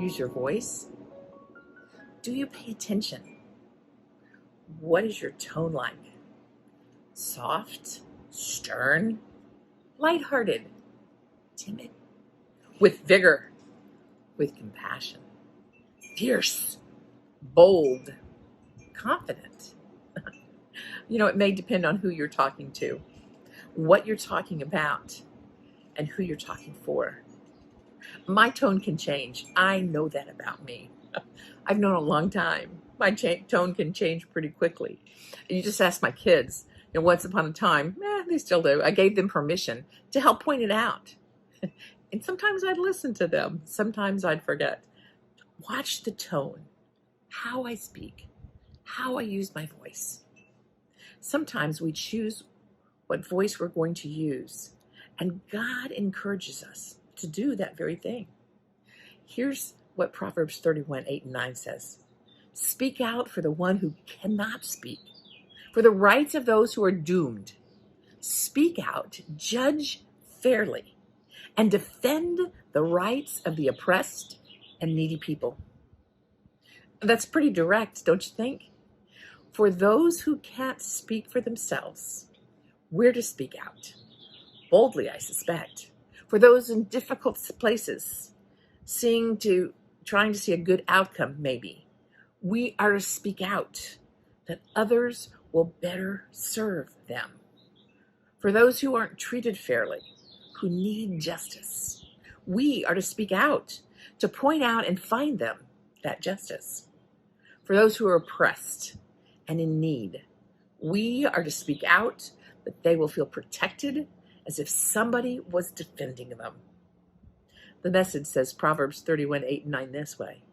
use your voice? Do you pay attention? What is your tone like? Soft, stern, lighthearted, timid, with vigor, with compassion, fierce, bold, confident. It may depend on who you're talking to, what you're talking about, and who you're talking for. My tone can change. I know that about me. I've known a long time. My tone can change pretty quickly. You just ask my kids, once upon a time, they still do. I gave them permission to help point it out. And sometimes I'd listen to them. Sometimes I'd forget. Watch the tone, how I speak, how I use my voice. Sometimes we choose what voice we're going to use, and God encourages us to do that very thing. Here's what Proverbs 31:8-9 says. Speak out for the one who cannot speak, for the rights of those who are doomed. Speak out, judge fairly, and defend the rights of the oppressed and needy people. That's pretty direct, don't you think? For those who can't speak for themselves, we're to speak out. Boldly, I suspect. For those in difficult places, trying to see a good outcome, maybe, we are to speak out that others will better serve them. For those who aren't treated fairly, who need justice, we are to speak out, to point out and find them that justice. For those who are oppressed and in need, we are to speak out that they will feel protected as if somebody was defending them. The Message says Proverbs 31:8-9 this way.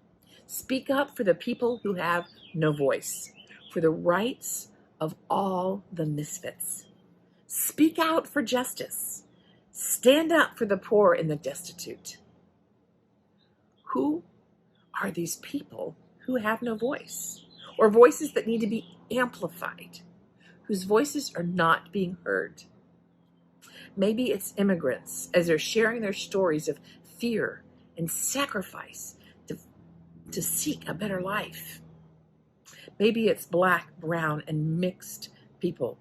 Speak up for the people who have no voice, for the rights of all the misfits. Speak out for justice. Stand up for the poor and the destitute. Who are these people who have no voice, or voices that need to be amplified, whose voices are not being heard? Maybe it's immigrants as they're sharing their stories of fear and sacrifice to seek a better life. Maybe it's Black, brown, and mixed people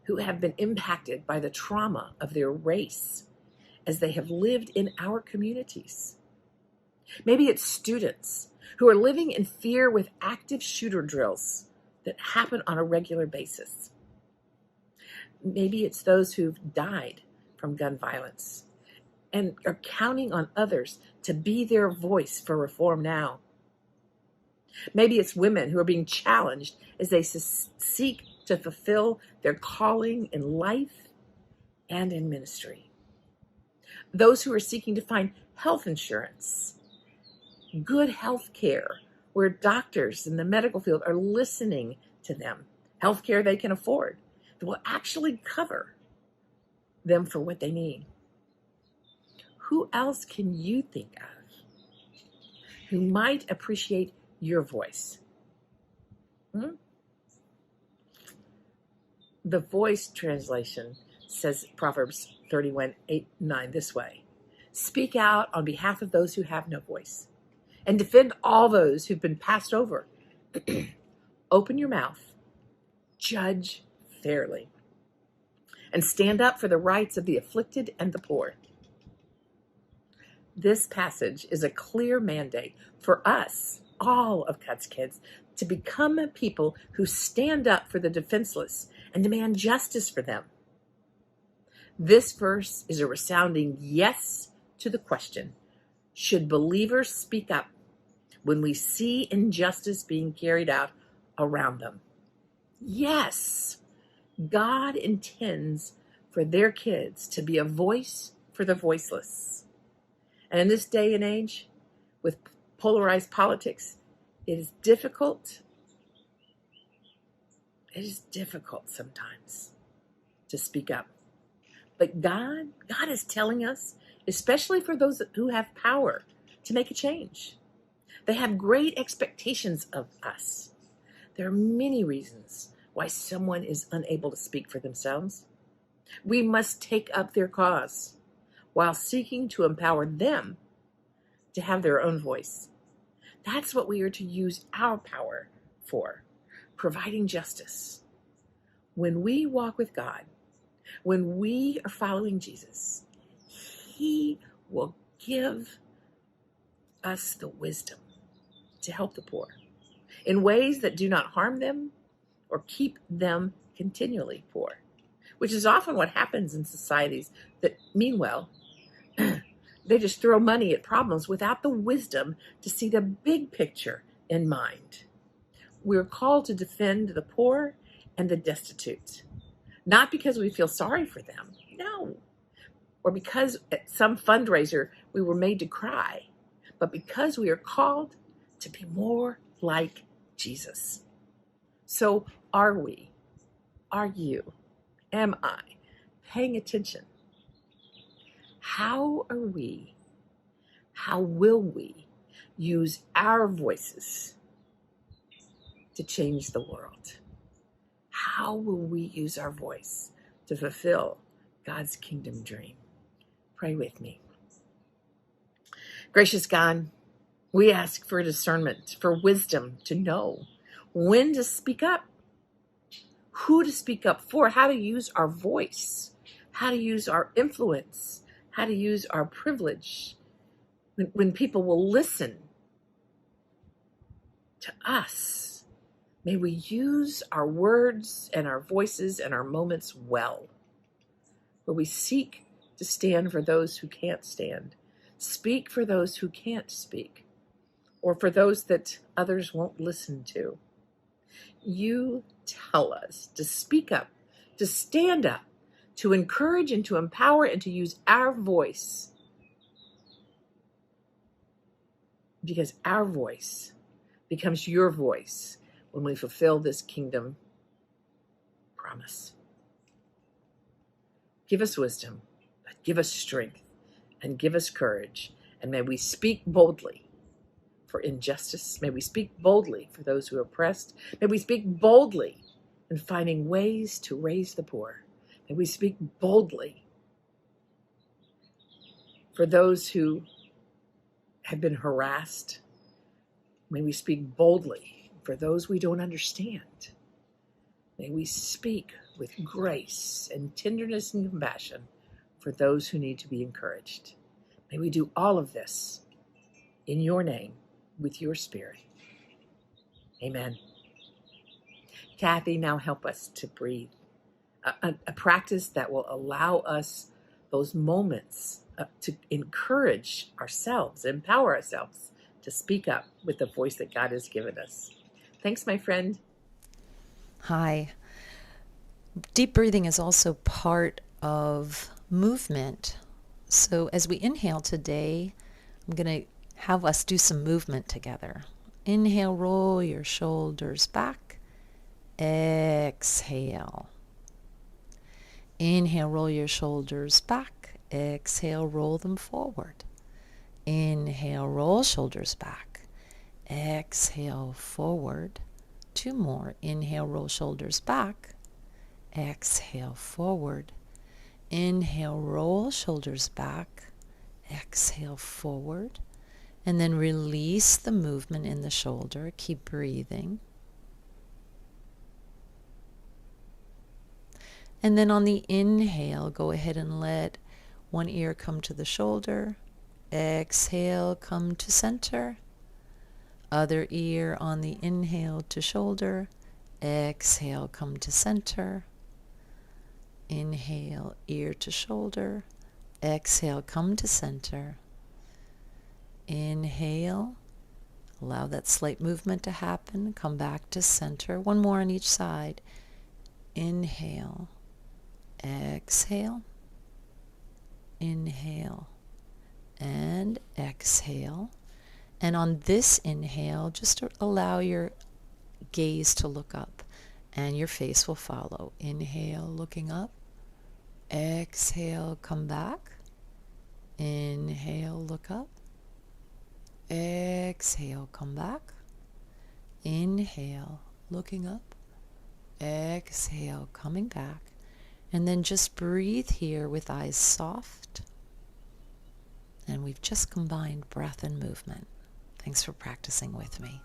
who have been impacted by the trauma of their race as they have lived in our communities. Maybe it's students who are living in fear with active shooter drills that happen on a regular basis. Maybe it's those who've died from gun violence and are counting on others to be their voice for reform now. Maybe it's women who are being challenged as they seek to fulfill their calling in life and in ministry. Those who are seeking to find health insurance, good health care, where doctors in the medical field are listening to them, health care they can afford, that will actually cover them for what they need. Who else can you think of who might appreciate your voice? The Voice translation says Proverbs 31:8-9 this way. Speak out on behalf of those who have no voice and defend all those who've been passed over. Open your mouth, judge fairly, and stand up for the rights of the afflicted and the poor. This passage is a clear mandate for us, all of God's kids, to become people who stand up for the defenseless and demand justice for them. This verse is a resounding yes to the question, should believers speak up when we see injustice being carried out around them? Yes, God intends for their kids to be a voice for the voiceless. And in this day and age, with polarized politics, it is difficult sometimes to speak up. But God is telling us, especially for those who have power, to make a change. They have great expectations of us. There are many reasons why someone is unable to speak for themselves. We must take up their cause while seeking to empower them to have their own voice. That's what we are to use our power for, providing justice. When we walk with God, when we are following Jesus, He will give us the wisdom to help the poor in ways that do not harm them or keep them continually poor, which is often what happens in societies that, meanwhile, they just throw money at problems without the wisdom to see the big picture in mind. We're called to defend the poor and the destitute, not because we feel sorry for them, no, or because at some fundraiser we were made to cry, but because we are called to be more like Jesus. So are we, are you, am I paying attention? How will we use our voices to change the world? How will we use our voice to fulfill God's kingdom dream? Pray with me. Gracious God, we ask for discernment, for wisdom to know when to speak up, who to speak up for, how to use our voice, how to use our influence, how to use our privilege when people will listen to us. May we use our words and our voices and our moments well, where we seek to stand for those who can't stand, speak for those who can't speak, or for those that others won't listen to. You tell us to speak up, to stand up, to encourage and to empower and to use our voice, because our voice becomes your voice when we fulfill this kingdom promise. Give us wisdom, but give us strength, and give us courage, and may we speak boldly for injustice. May we speak boldly for those who are oppressed. May we speak boldly in finding ways to raise the poor. May we speak boldly for those who have been harassed. May we speak boldly for those we don't understand. May we speak with grace and tenderness and compassion for those who need to be encouraged. May we do all of this in your name, with your Spirit. Amen. Kathy, now help us to breathe. A practice that will allow us those moments to encourage ourselves, empower ourselves to speak up with the voice that God has given us. Thanks, my friend. Hi. Deep breathing is also part of movement. So as we inhale today, I'm going to have us do some movement together. Inhale, roll your shoulders back. Exhale. Inhale, roll your shoulders back. Exhale, roll them forward. Inhale, roll shoulders back. Exhale, forward. 2 more. Inhale, roll shoulders back. Exhale, forward. Inhale, roll shoulders back. Exhale, forward. And then release the movement in the shoulder. Keep breathing. And then on the inhale, go ahead and let one ear come to the shoulder. Exhale, come to center. Other ear on the inhale to shoulder. Exhale, come to center. Inhale, ear to shoulder. Exhale, come to center. Inhale. Allow that slight movement to happen. Come back to center. One more on each side. Inhale. Exhale. Inhale. And exhale. And on this inhale, just allow your gaze to look up, and your face will follow. Inhale, looking up. Exhale, come back. Inhale, look up. Exhale, come back. Inhale, looking up. Exhale, coming back. And then just breathe here with eyes soft. And we've just combined breath and movement. Thanks for practicing with me.